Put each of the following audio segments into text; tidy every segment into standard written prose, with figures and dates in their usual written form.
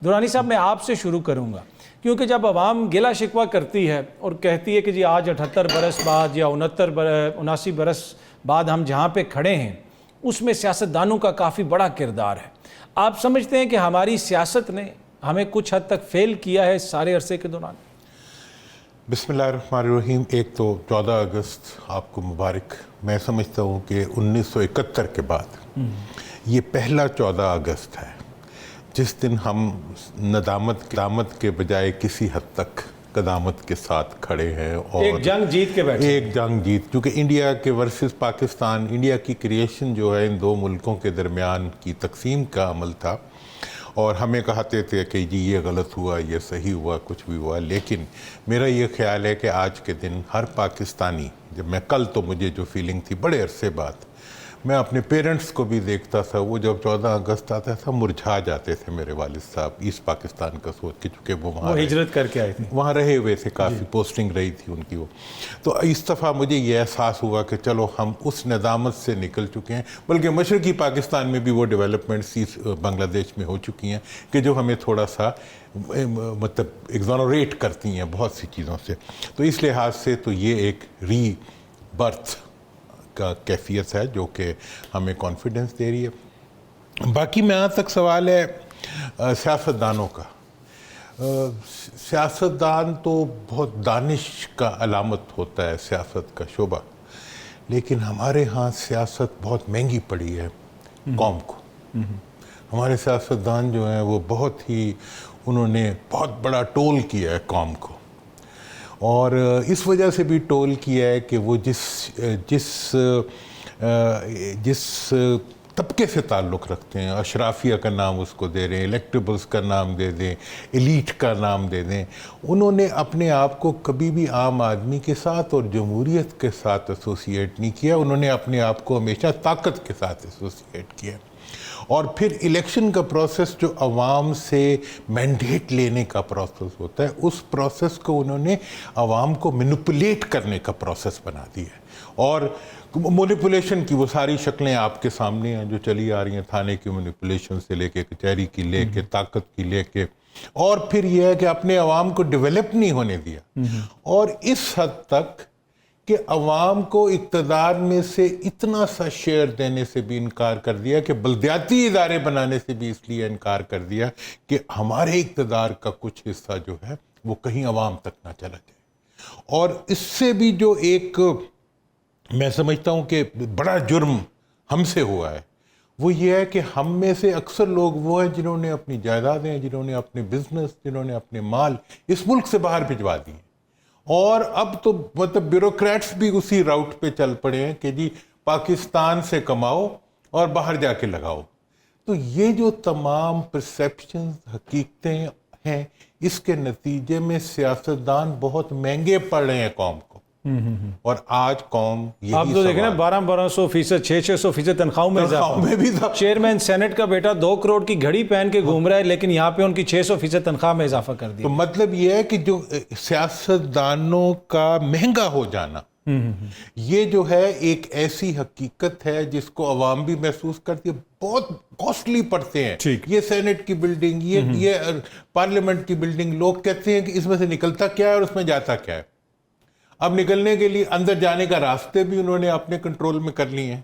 درانی صاحب میں آپ سے شروع کروں گا، کیونکہ جب عوام گلہ شکوہ کرتی ہے اور کہتی ہے کہ جی آج 78 برس بعد یا 79 برس بعد ہم جہاں پہ کھڑے ہیں اس میں سیاستدانوں کا کافی بڑا کردار ہے، آپ سمجھتے ہیں کہ ہماری سیاست نے ہمیں کچھ حد تک فیل کیا ہے اس سارے عرصے کے دوران؟ بسم اللہ الرحمن الرحیم۔ ایک تو 14 اگست آپ کو مبارک۔ میں سمجھتا ہوں کہ 1971 کے بعد یہ پہلا 14 اگست ہے جس دن ہم ندامت کے بجائے کسی حد تک قدامت کے ساتھ کھڑے ہیں اور ایک جنگ جیت کے بیٹھے، ایک جنگ جیت، کیونکہ انڈیا کے ورسز پاکستان، انڈیا کی کریشن جو ہے ان دو ملکوں کے درمیان کی تقسیم کا عمل تھا، اور ہمیں کہتے تھے کہ جی یہ غلط ہوا، یہ صحیح ہوا، کچھ بھی ہوا، لیکن میرا یہ خیال ہے کہ آج کے دن ہر پاکستانی، جب میں کل تو مجھے جو فیلنگ تھی بڑے عرصے بعد، میں اپنے پیرنٹس کو بھی دیکھتا تھا، وہ جب 14 اگست آتا تھا مرجھا جاتے تھے میرے والد صاحب ایسٹ پاکستان کا سوچ کے، چونکہ وہ وہاں ہجرت کر کے آئے تھے، وہاں رہے ہوئے تھے، کافی پوسٹنگ رہی تھی ان کی وہ، تو اس دفعہ مجھے یہ احساس ہوا کہ چلو ہم اس ندامت سے نکل چکے ہیں، بلکہ مشرقی پاکستان میں بھی وہ ڈیولپمنٹس بنگلہ دیش میں ہو چکی ہیں کہ جو ہمیں تھوڑا سا مطلب ایگزونریٹ کرتی ہیں بہت سی چیزوں سے، تو اس لحاظ سے تو یہ ایک ری برتھ کا کیفیت ہے جو کہ ہمیں کانفیڈنس دے رہی ہے۔ باقی میں یہاں تک سوال ہے سیاستدانوں کا، سیاستدان تو بہت دانش کا علامت ہوتا ہے سیاست کا شعبہ، لیکن ہمارے ہاں سیاست بہت مہنگی پڑی ہے قوم کو۔ ہمارے سیاستدان جو ہیں وہ بہت ہی انہوں نے بہت بڑا ٹول کیا ہے قوم کو، اور اس وجہ سے بھی ٹول کیا ہے کہ وہ جس طبقے سے تعلق رکھتے ہیں، اشرافیہ کا نام اس کو دے رہے ہیں، الیکٹیبلز کا نام دے دیں، ایلیٹ کا نام دے دیں، انہوں نے اپنے آپ کو کبھی بھی عام آدمی کے ساتھ اور جمہوریت کے ساتھ ایسوسیٹ نہیں کیا، انہوں نے اپنے آپ کو ہمیشہ طاقت کے ساتھ ایسوسیٹ کیا، اور پھر الیکشن کا پروسیس جو عوام سے مینڈیٹ لینے کا پروسیس ہوتا ہے، اس پروسیس کو انہوں نے عوام کو مینپولیٹ کرنے کا پروسیس بنا دیا ہے، اور مینپولیشن کی وہ ساری شکلیں آپ کے سامنے ہیں جو چلی آ رہی ہیں، تھانے کی مینپولیشن سے لے کے کچہری کی لے کے طاقت کی لے کے، اور پھر یہ ہے کہ اپنے عوام کو ڈیولپ نہیں ہونے دیا، اور اس حد تک کہ عوام کو اقتدار میں سے اتنا سا شیئر دینے سے بھی انکار کر دیا کہ بلدیاتی ادارے بنانے سے بھی اس لیے انکار کر دیا کہ ہمارے اقتدار کا کچھ حصہ جو ہے وہ کہیں عوام تک نہ چلا جائے۔ اور اس سے بھی جو ایک میں سمجھتا ہوں کہ بڑا جرم ہم سے ہوا ہے وہ یہ ہے کہ ہم میں سے اکثر لوگ وہ ہیں جنہوں نے اپنی جائیدادیں، جنہوں نے اپنے بزنس، جنہوں نے اپنے مال اس ملک سے باہر بھجوا دیے، اور اب تو مطلب بیوروکریٹس بھی اسی راؤٹ پہ چل پڑے ہیں کہ جی پاکستان سے کماؤ اور باہر جا کے لگاؤ۔ تو یہ جو تمام پرسیپشنز، حقیقتیں ہیں، اس کے نتیجے میں سیاستدان بہت مہنگے پڑ رہے ہیں قوم کو، اور آج قوم یہی آپ تو دیکھیں نا 1200%، 600% تنخواہوں میں اضافہ، چیئرمین سینٹ کا بیٹا 2 کروڑ کی گھڑی پہن کے گھوم رہا ہے، لیکن یہاں پہ ان کی 600% تنخواہ میں اضافہ کر دیا۔ تو مطلب یہ ہے کہ جو سیاستدانوں کا مہنگا ہو جانا، یہ جو ہے ایک ایسی حقیقت ہے جس کو عوام بھی محسوس کرتی ہے، بہت کاسٹلی پڑتے ہیں یہ سینٹ کی بلڈنگ، یہ پارلیمنٹ کی بلڈنگ، لوگ کہتے ہیں کہ اس میں سے نکلتا کیا ہے اور اس میں جاتا کیا ہے۔ اب نکلنے کے لیے اندر جانے کا راستے بھی انہوں نے اپنے کنٹرول میں کر لیے ہیں،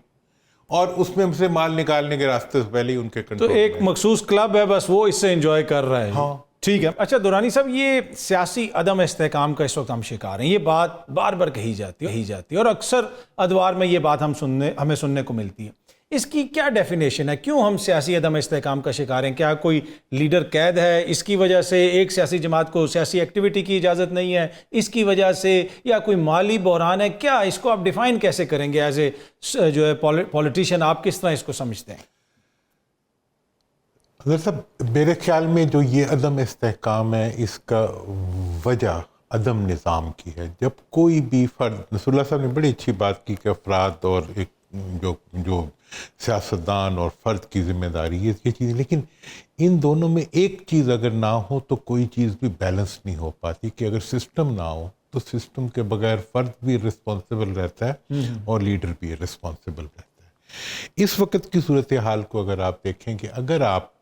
اور اس میں سے مال نکالنے کے راستے سے پہلے ہی ان کے کنٹرول تو ایک مخصوص کلب ہے بس وہ اس سے انجوائے کر رہا ہے۔ ہاں ٹھیک ہے۔ اچھا درانی صاحب، یہ سیاسی عدم استحکام کا اس وقت ہم شکار ہیں، یہ بات بار بار کہی جاتی ہے اور اکثر ادوار میں یہ بات ہمیں سننے کو ملتی ہے، اس کی کیا ڈیفینیشن ہے؟ کیوں ہم سیاسی عدم استحکام کا شکار ہیں؟ کیا کوئی لیڈر قید ہے اس کی وجہ سے، ایک سیاسی جماعت کو سیاسی ایکٹیویٹی کی اجازت نہیں ہے اس کی وجہ سے، یا کوئی مالی بحران ہے؟ کیا اس کو آپ ڈیفائن کیسے کریں گے ایز اے جو ہے پولیٹیشین؟ آپ کس طرح اس کو سمجھتے ہیں؟ حضرت صاحب، میرے خیال میں جو یہ عدم استحکام ہے اس کا وجہ عدم نظام کی ہے۔ جب کوئی بھی فرد، رسول اللہ صاحب نے بڑی اچھی بات کی کہ افراد اور ایک جو سیاستدان اور فرد کی ذمہ داری ہے یہ چیز، لیکن ان دونوں میں ایک چیز اگر نہ ہو تو کوئی چیز بھی بیلنس نہیں ہو پاتی، کہ اگر سسٹم نہ ہو تو سسٹم کے بغیر فرد بھی رسپانسیبل رہتا ہے اور لیڈر بھی رسپانسیبل رہتا ہے۔ اس وقت کی صورتحال کو اگر آپ دیکھیں کہ اگر آپ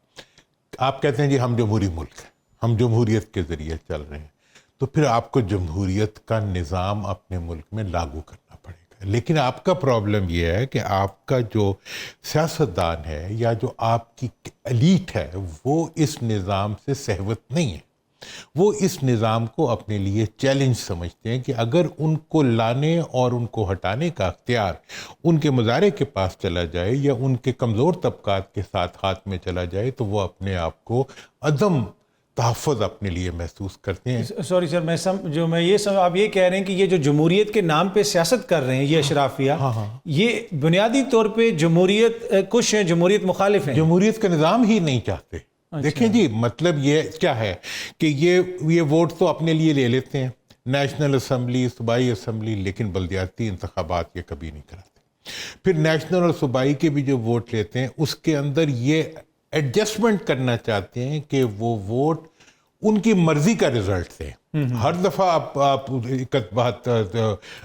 آپ کہتے ہیں جی ہم جمہوری ملک ہیں، ہم جمہوریت کے ذریعے چل رہے ہیں، تو پھر آپ کو جمہوریت کا نظام اپنے ملک میں لاگو کرنا پڑے گا. لیکن آپ کا پرابلم یہ ہے کہ آپ کا جو سیاستدان ہے یا جو آپ کی ایلیٹ ہے وہ اس نظام سے سہمت نہیں ہے. وہ اس نظام کو اپنے لیے چیلنج سمجھتے ہیں کہ اگر ان کو لانے اور ان کو ہٹانے کا اختیار ان کے مظاہرے کے پاس چلا جائے یا ان کے کمزور طبقات کے ساتھ ہاتھ میں چلا جائے تو وہ اپنے آپ کو عدم تحفظ اپنے لیے محسوس کرتے ہیں. سوری سر، آپ یہ کہہ رہے ہیں کہ یہ جو جمہوریت کے نام پہ سیاست کر رہے ہیں یہ اشرافیہ، یہ بنیادی طور پہ جمہوریت کش ہیں، جمہوریت مخالف ہیں، جمہوریت کا نظام ہی نہیں چاہتے. دیکھیں جی مطلب یہ کیا ہے کہ یہ ووٹ تو اپنے لیے لے لیتے ہیں، نیشنل اسمبلی، صوبائی اسمبلی، لیکن بلدیاتی انتخابات یہ کبھی نہیں کراتے. پھر نیشنل اور صوبائی کے بھی جو ووٹ لیتے ہیں اس کے اندر یہ ایڈجسٹمنٹ کرنا چاہتے ہیں کہ وہ ووٹ ان کی مرضی کا رزلٹ دیں. ہر دفعہ آپ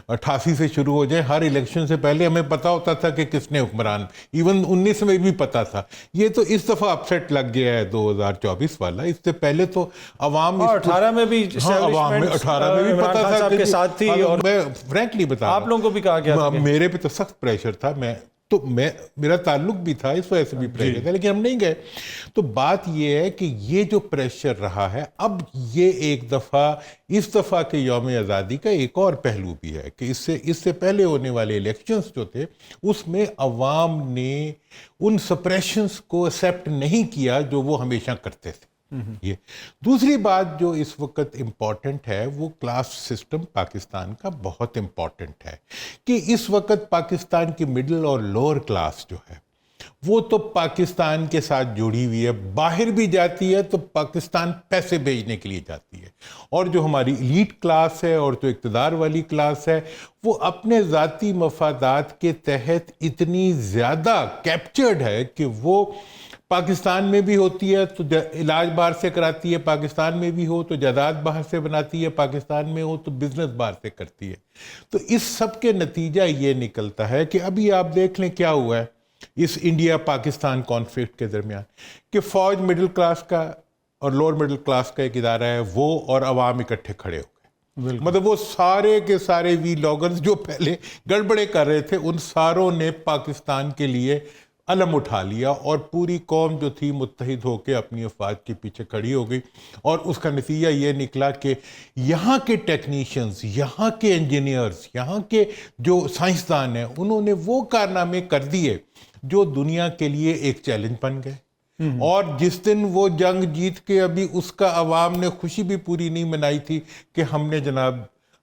88 سے شروع ہو جائیں، ہر الیکشن سے پہلے ہمیں پتا ہوتا تھا کہ کس نے حکمران، ایون 19 میں بھی پتا تھا. یہ تو اس دفعہ اپسیٹ لگ گیا ہے 2024 والا. اس سے پہلے تو عوام 18 میں بھی 18 میں بھی پتا تھا کے ساتھ تھی. اور میں فرینکلی بتا آپ لوگوں کو بھی کہا گیا، میرے پہ تو سخت پریشر تھا، میرا تعلق بھی تھا، اس وجہ سے بھی پریشر تھا، لیکن ہم نہیں گئے. تو بات یہ ہے کہ یہ جو پریشر رہا ہے، اب یہ ایک دفعہ اس دفعہ کے یوم آزادی کا ایک اور پہلو بھی ہے کہ اس سے پہلے ہونے والے الیکشنز جو تھے اس میں عوام نے ان سپریشنز کو ایکسیپٹ نہیں کیا جو وہ ہمیشہ کرتے تھے. یہ دوسری بات جو اس وقت امپورٹنٹ ہے وہ کلاس سسٹم پاکستان کا بہت امپورٹنٹ ہے کہ اس وقت پاکستان کی مڈل اور لوور کلاس جو ہے وہ تو پاکستان کے ساتھ جڑی ہوئی ہے، باہر بھی جاتی ہے تو پاکستان پیسے بھیجنے کے لیے جاتی ہے. اور جو ہماری ایلیٹ کلاس ہے اور جو اقتدار والی کلاس ہے وہ اپنے ذاتی مفادات کے تحت اتنی زیادہ کیپچرڈ ہے کہ وہ پاکستان میں بھی ہوتی ہے تو علاج باہر سے کراتی ہے، پاکستان میں بھی ہو تو جائیداد باہر سے بناتی ہے، پاکستان میں ہو تو بزنس باہر سے کرتی ہے. تو اس سب کے نتیجہ یہ نکلتا ہے کہ ابھی آپ دیکھ لیں کیا ہوا ہے اس انڈیا پاکستان کانفلکٹ کے درمیان کہ فوج مڈل کلاس کا اور لوور مڈل کلاس کا ایک ادارہ ہے، وہ اور عوام اکٹھے کھڑے ہو گئے. مطلب وہ سارے کے سارے وی لاگرز جو پہلے گڑبڑے کر رہے تھے ان ساروں نے پاکستان کے لیے علم اٹھا لیا اور پوری قوم جو تھی متحد ہو کے اپنی افواج کے پیچھے کھڑی ہو گئی. اور اس کا نتیجہ یہ نکلا کہ یہاں کے ٹیکنیشینز، یہاں کے انجینئرز، یہاں کے جو سائنسدان ہیں انہوں نے وہ کارنامے کر دیے جو دنیا کے لیے ایک چیلنج بن گئے. اور جس دن وہ جنگ جیت کے ابھی اس کا عوام نے خوشی بھی پوری نہیں منائی تھی کہ ہم نے جناب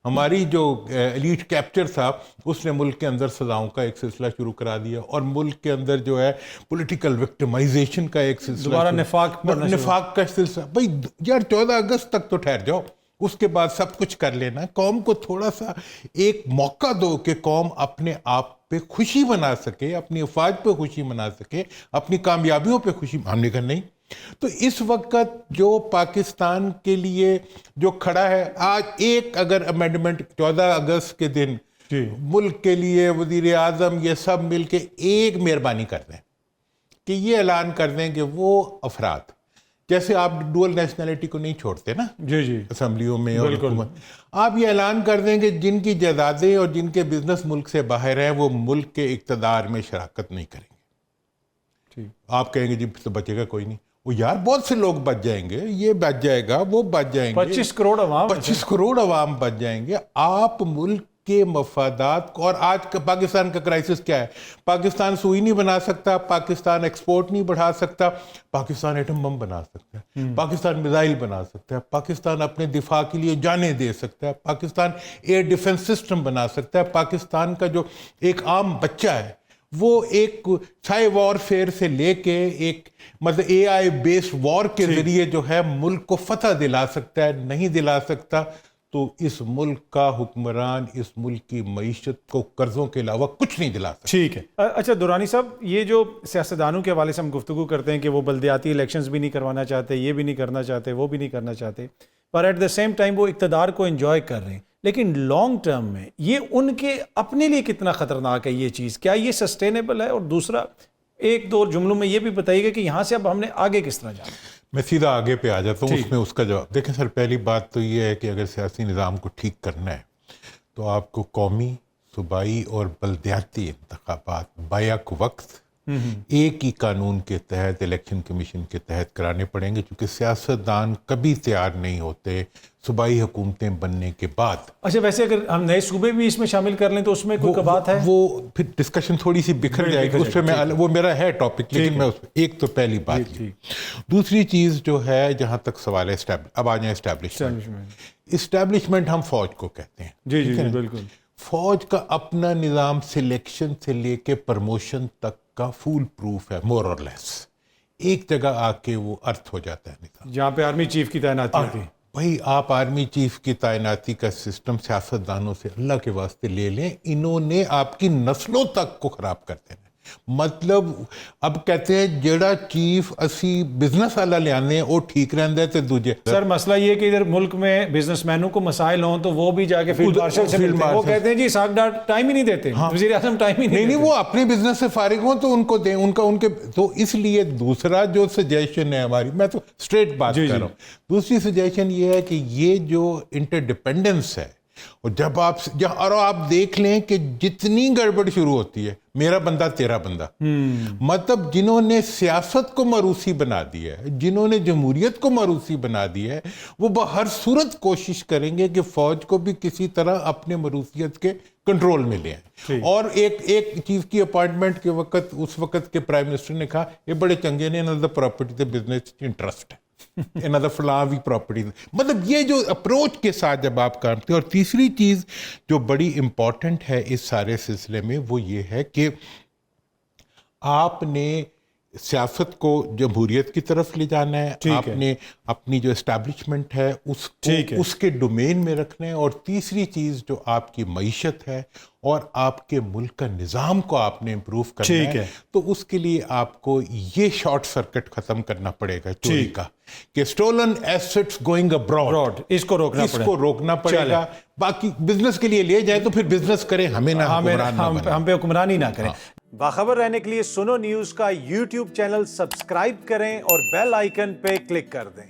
ہماری جو ایلیٹ کیپچر تھا اس نے ملک کے اندر سزاؤں کا ایک سلسلہ شروع کرا دیا اور ملک کے اندر جو ہے پولیٹیکل وکٹمائزیشن کا ایک سلسلہ، دوبارہ نفاق کا سلسلہ. بھائی یار 14 اگست تک تو ٹھہر جاؤ، اس کے بعد سب کچھ کر لینا. قوم کو تھوڑا سا ایک موقع دو کہ قوم اپنے آپ پہ خوشی منا سکے، اپنی افواج پہ خوشی منا سکے، اپنی کامیابیوں پہ خوشی. ہم نے کہا نہیں. تو اس وقت جو پاکستان کے لیے جو کھڑا ہے آج ایک اگر امینڈمنٹ 14 اگست کے دن ملک کے لیے وزیر اعظم یہ سب مل کے ایک مہربانی کر دیں کہ یہ اعلان کر دیں کہ وہ افراد جیسے آپ ڈوئل نیشنلٹی کو نہیں چھوڑتے نا جی اسمبلیوں میں اور حکومت، آپ یہ اعلان کر دیں کہ جن کی جائیدادیں اور جن کے بزنس ملک سے باہر ہیں وہ ملک کے اقتدار میں شراکت نہیں کریں گے. آپ کہیں گے جی تو بچے گا کوئی نہیں. وہ یار بہت سے لوگ بچ جائیں گے، یہ بچ جائے گا، وہ بچ جائیں گے، 25 کروڑ عوام بچ جائیں گے. آپ ملک کے مفادات کو، اور آج پاکستان کا کرائسس کیا ہے؟ پاکستان سوئی نہیں بنا سکتا، پاکستان ایکسپورٹ نہیں بڑھا سکتا، پاکستان ایٹم بم بنا سکتا ہے، پاکستان میزائل بنا سکتا ہے، پاکستان اپنے دفاع کے لیے جانیں دے سکتا ہے، پاکستان ایئر ڈیفنس سسٹم بنا سکتا ہے. پاکستان کا جو ایک عام بچہ ہے وہ ایک سائے وار فیئر سے لے کے ایک مطلب اے آئی بیسڈ وار کے ذریعے جو ہے ملک کو فتح دلا سکتا ہے. نہیں دلا سکتا تو اس ملک کا حکمران اس ملک کی معیشت کو قرضوں کے علاوہ کچھ نہیں دلا سکتا. ٹھیک ہے. اچھا دورانی صاحب، یہ جو سیاستدانوں کے حوالے سے ہم گفتگو کرتے ہیں کہ وہ بلدیاتی الیکشنز بھی نہیں کروانا چاہتے، یہ بھی نہیں کرنا چاہتے، وہ بھی نہیں کرنا چاہتے، پر ایٹ دا سیم ٹائم وہ اقتدار کو انجوائے کر رہے ہیں، لیکن لانگ ٹرم میں یہ ان کے اپنے لیے کتنا خطرناک ہے یہ چیز؟ کیا یہ سسٹینیبل ہے؟ اور دوسرا ایک دو جملوں میں یہ بھی بتائیے گا کہ یہاں سے اب ہم نے آگے کس طرح جانا؟ میں سیدھا آگے پہ آ جاتا ہوں، اس میں اس کا جواب دیکھیں سر. پہلی بات تو یہ ہے کہ اگر سیاسی نظام کو ٹھیک کرنا ہے تو آپ کو قومی، صوبائی اور بلدیاتی انتخابات بیک وقت ایک ہی قانون کے تحت، الیکشن کمیشن کے تحت کرانے پڑیں گے، چونکہ سیاستدان کبھی تیار نہیں ہوتے صوبائی حکومتیں بننے کے بعد. اچھا، ویسے اگر ہم نئے صوبے بھی اس میں شامل کر لیں تو اس میں کوئی بات ہے؟ وہ پھر ڈسکشن تھوڑی سی بکھر جائے گی، اس پہ میں وہ میرا ہے ٹاپک، لیکن میں اس پہ ایک تو پہلی بات یہ. دوسری چیز جو ہے، جہاں تک سوال ہے اب آ جائیں اسٹیبلشمنٹ ہم فوج کو کہتے ہیں. جی جی بالکل. فوج کا اپنا نظام سلیکشن سے لے کے پرموشن تک کا فول پروف ہے، مور اور لیس. ایک جگہ آ کے وہ ارتھ ہو جاتا ہے نظام، جہاں پہ آرمی چیف کی تعیناتی ہوتی ہے. بھائی آپ آرمی چیف کی تعیناتی کا سسٹم سیاستدانوں سے اللہ کے واسطے لے لیں، انہوں نے آپ کی نسلوں تک کو خراب کر دینا. مطلب اب کہتے ہیں جڑا چیف اسی بزنس والا لے آنے وہ ٹھیک رہندا ہے تے دوجے. سر مسئلہ یہ کہ ادھر ملک میں بزنس مینوں کو مسائل ہوں تو وہ بھی جا کے فیلڈ مارشل سے ملتے ہیں، وہ کہتے ہیں جی اسحاق ڈار ٹائم ہی نہیں دیتے، وزیر اعظم ٹائم ہی نہیں. نہیں وہ اپنے بزنس سے فارغ ہوں تو ان کو دیں، ان کے. تو اس لیے دوسرا جو سجیشن ہے ہماری، میں تو اسٹریٹ بات کر رہا ہوں، دوسری سجیشن یہ ہے کہ یہ جو انٹر ڈیپینڈنس ہے، اور جب آپ دیکھ لیں کہ جتنی گڑبڑ شروع ہوتی ہے، میرا بندہ تیرا بندہ، مطلب جنہوں نے سیاست کو موروثی بنا دیا ہے، جنہوں نے جمہوریت کو موروثی بنا دیا ہے، وہ بہر صورت کوشش کریں گے کہ فوج کو بھی کسی طرح اپنے موروثیت کے کنٹرول میں لے آئیں. اور ایک چیف کی اپوائنٹمنٹ کے وقت، اس وقت کے پرائم منسٹر نے کہا یہ بڑے چنگے نے، انہوں نے پراپرٹی تے بزنس انٹرسٹ ہے، another فلاں بھی پراپرٹی. مطلب یہ جو اپروچ کے ساتھ جب آپ کرتے ہیں. اور تیسری چیز جو بڑی امپورٹنٹ ہے اس سارے سلسلے میں وہ یہ ہے کہ آپ نے سیاست کو جمہوریت کی طرف لے جانا ہے، آپ نے اپنی جو اسٹیبلشمنٹ ہے اس کے ڈومین میں رکھنا ہے. اور تیسری چیز جو آپ کی معیشت ہے اور آپ کے ملک کا نظام کو آپ نے امپروو کرنا ہے، تو اس کے لیے آپ کو یہ شارٹ سرکٹ ختم کرنا پڑے گا چوری کا، کہ اسٹولن ایسٹس گوئنگ ابراڈ، اس کو روکنا پڑے گا. باقی بزنس کے لیے لے جائے تو پھر بزنس کریں، ہم پہ حکمرانی نہ کریں. باخبر رہنے کے لیے سنو نیوز کا یوٹیوب چینل سبسکرائب کریں اور بیل آئیکن پہ کلک کر دیں.